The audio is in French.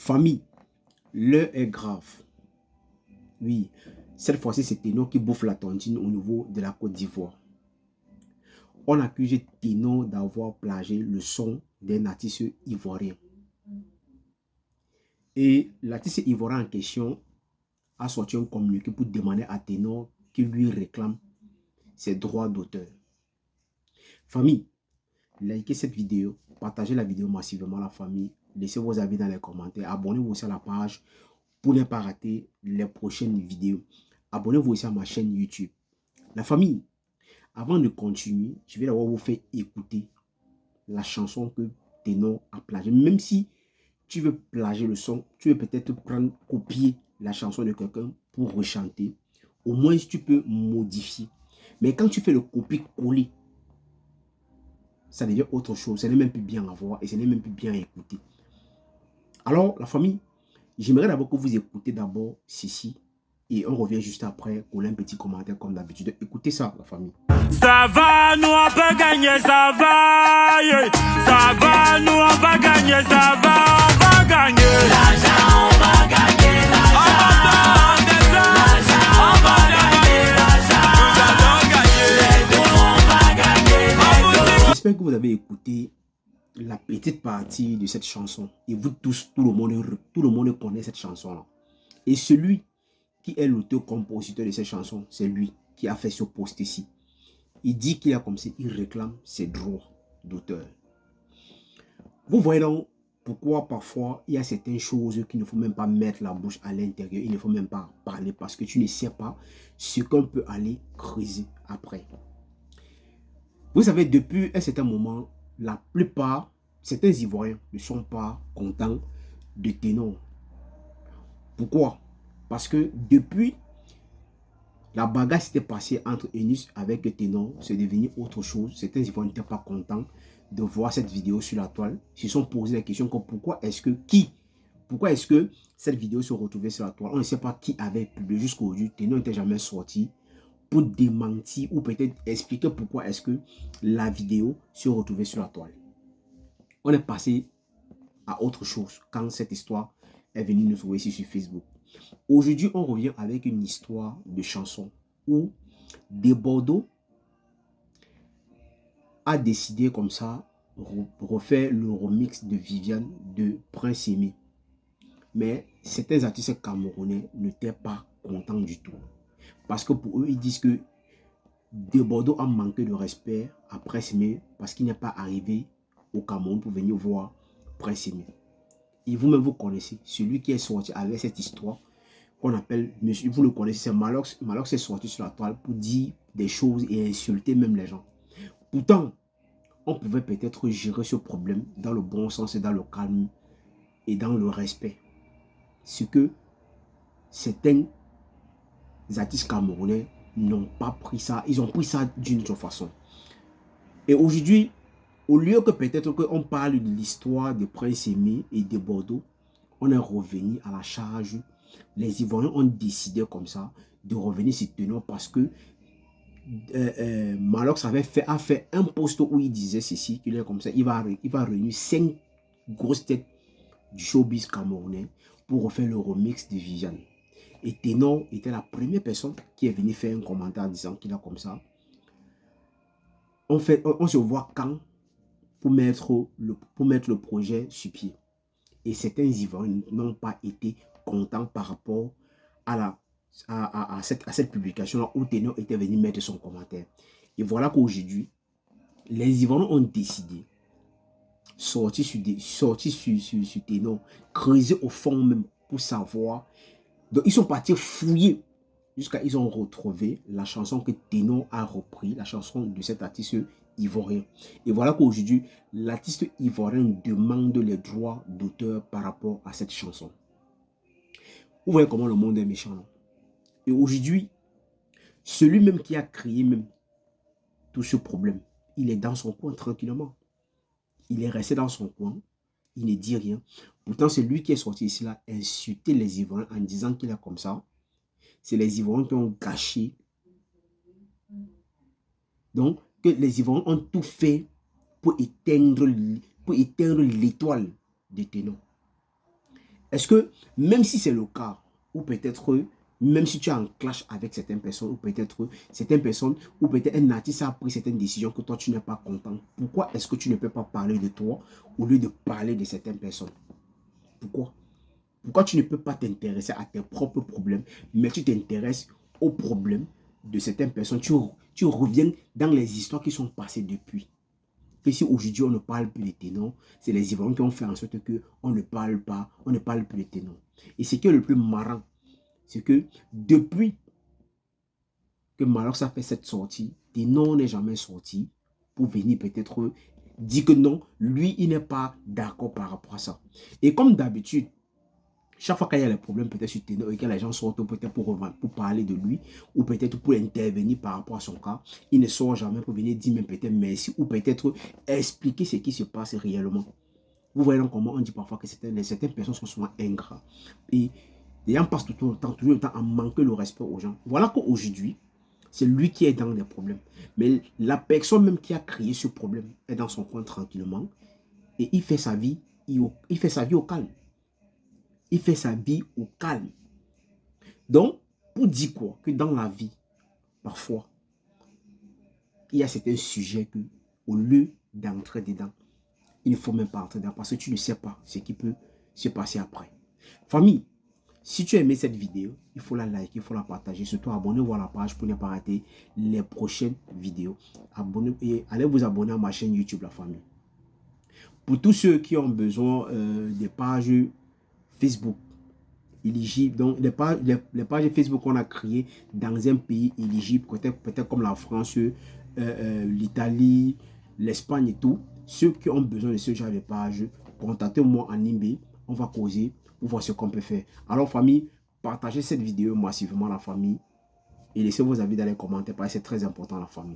Famille, l'heure est grave. Oui, cette fois-ci, c'est Ténor qui bouffe la tontine au niveau de la Côte d'Ivoire. On accuse Ténor d'avoir plagié le son d'un artiste ivoirien. Et l'artiste ivoirien en question a sorti un communiqué pour demander à Ténor qu'il lui réclame ses droits d'auteur. Famille, likez cette vidéo, partagez la vidéo massivement à la famille, laissez vos avis dans les commentaires, abonnez-vous aussi à la page pour ne pas rater les prochaines vidéos. Abonnez-vous aussi à ma chaîne YouTube. La famille, avant de continuer, je vais d'abord vous faire écouter la chanson que Ténor a plagiée. Même si tu veux plagier le son, tu veux peut-être copier la chanson de quelqu'un pour rechanter. Au moins, tu peux modifier. Mais quand tu fais le copier-coller, ça devient autre chose. Ce n'est même plus bien à voir et ce n'est même plus bien à écouter. Alors, la famille, j'aimerais d'abord que vous écoutez d'abord ceci. Et on revient juste après pour un petit commentaire comme d'habitude. Écoutez ça, la famille. Ça va, nous on va gagner, ça va. Yeah. Ça va, nous on va gagner, ça va. On va gagner. L'argent, on va gagner. L'argent, on va gagner. J'espère que vous avez écouté la petite partie de cette chanson. Et vous tous, tout le monde connaît cette chanson-là. Et celui qui est l'auteur-compositeur de cette chanson, c'est lui qui a fait ce post ici. Il dit qu'il a comme ça, il réclame ses droits d'auteur. Vous voyez donc pourquoi parfois il y a certaines choses qu'il ne faut même pas mettre la bouche à l'intérieur. Il ne faut même pas parler parce que tu ne sais pas ce qu'on peut aller creuser après. Vous savez, depuis un certain moment, la plupart, certains Ivoiriens ne sont pas contents de Ténor. Pourquoi? Parce que depuis la bagarre s'était passée entre Enus avec Ténor, c'est devenu autre chose. Certains Ivoiriens n'étaient pas contents de voir cette vidéo sur la toile. Ils se sont posé la question comme pourquoi est-ce que cette vidéo se retrouvait sur la toile? On ne sait pas qui avait publié jusqu'à aujourd'hui. Ténor n'était jamais sorti pour démentir ou peut-être expliquer pourquoi est-ce que la vidéo se retrouvait sur la toile. On est passé à autre chose quand cette histoire est venue nous trouver ici sur Facebook. Aujourd'hui, on revient avec une histoire de chanson où Desbordeaux a décidé comme ça refaire le remix de Viviane de Prince Aimé. Mais certains artistes camerounais n'étaient pas contents du tout. Parce que pour eux, ils disent que Desbordeaux a manqué de respect à Prince Aimé parce qu'il n'est pas arrivé au Cameroun pour venir voir Prince Aimé. Et vous-même, vous connaissez celui qui est sorti avec cette histoire qu'on appelle, vous le connaissez, c'est Malox. Malox est sorti sur la toile pour dire des choses et insulter même les gens. Pourtant, on pouvait peut-être gérer ce problème dans le bon sens et dans le calme et dans le respect. Ce que certains artistes camerounais n'ont pas pris ça, ils ont pris ça d'une autre façon. Et aujourd'hui, au lieu que peut-être qu'on parle de l'histoire de Prince Aimé et de Bordeaux, on est revenu à la charge. Les Ivoiriens ont décidé comme ça de revenir sur Ténor parce que Malox a fait un post où il disait ceci, qu'il est comme ça, il va réunir 5 grosses têtes du showbiz camerounais pour refaire le remix de Viviane. Et Ténor était la première personne qui est venue faire un commentaire disant qu'il a comme ça. On se voit quand pour mettre le projet sur pied. Et certains Ivoiriens n'ont pas été contents par rapport à cette publication-là où Ténor était venu mettre son commentaire. Et voilà qu'aujourd'hui, les Ivoiriens ont décidé, sortir sur Ténor, creuser au fond même pour savoir. Donc ils sont partis fouiller jusqu'à ils ont retrouvé la chanson que Ténor a repris, la chanson de cet artiste ivoirien. Et voilà qu'aujourd'hui, l'artiste ivoirien demande les droits d'auteur par rapport à cette chanson. Vous voyez comment le monde est méchant. Et aujourd'hui, celui même qui a créé même tout ce problème, il est dans son coin tranquillement. Il est resté dans son coin, il ne dit rien. Pourtant, c'est lui qui est sorti ici là, insulter les Ivoiriens en disant qu'il est comme ça. C'est les Ivoiriens qui ont gâché. Donc, que les Ivoiriens ont tout fait pour éteindre l'étoile de Ténor. Est-ce que, même si c'est le cas, ou peut-être, même si tu es en clash avec certaines personnes, ou peut-être certaines personnes, ou peut-être un artiste a pris certaines décisions que toi tu n'es pas content, pourquoi est-ce que tu ne peux pas parler de toi au lieu de parler de certaines personnes? Pourquoi? Pourquoi tu ne peux pas t'intéresser à tes propres problèmes, mais tu t'intéresses aux problèmes de certaines personnes? Tu reviens dans les histoires qui sont passées depuis. Et si aujourd'hui on ne parle plus de tes noms, c'est les Ivoiriens qui ont fait en sorte qu'on ne parle pas, on ne parle plus de tes noms. Et ce qui est le plus marrant, c'est que depuis que Malox a fait cette sortie, tes noms n'est jamais sorti pour venir peut-être dire que non, lui, il n'est pas d'accord par rapport à ça. Et comme d'habitude, chaque fois qu'il y a des problèmes peut-être sur Ténor et que les gens sortent peut-être pour parler de lui ou peut-être pour intervenir par rapport à son cas, il ne sort jamais pour venir dire même peut-être merci ou peut-être expliquer ce qui se passe réellement. Vous voyez donc comment on dit parfois que certaines personnes sont souvent ingrats. Et les gens passent toujours le temps à manquer le respect aux gens. Voilà qu'aujourd'hui, c'est lui qui est dans des problèmes. Mais la personne même qui a créé ce problème est dans son coin tranquillement et il fait sa vie, il fait sa vie au calme. Il fait sa vie au calme. Donc, pour dire quoi? Que dans la vie, parfois, il y a certains sujets que, au lieu d'entrer dedans, il ne faut même pas entrer dedans parce que tu ne sais pas ce qui peut se passer après. Famille, si tu as aimé cette vidéo, il faut la liker, il faut la partager. Surtout, abonnez-vous à la page pour ne pas rater les prochaines vidéos. Allez vous abonner à ma chaîne YouTube, la famille. Pour tous ceux qui ont besoin des pages Facebook éligibles, donc les pages Facebook qu'on a créées dans un pays éligible, peut-être comme la France, l'Italie, l'Espagne et tout, ceux qui ont besoin de ce genre de pages, contactez-moi en email, on va causer pour voir ce qu'on peut faire. Alors famille, partagez cette vidéo massivement la famille et laissez vos avis dans les commentaires parce que c'est très important la famille.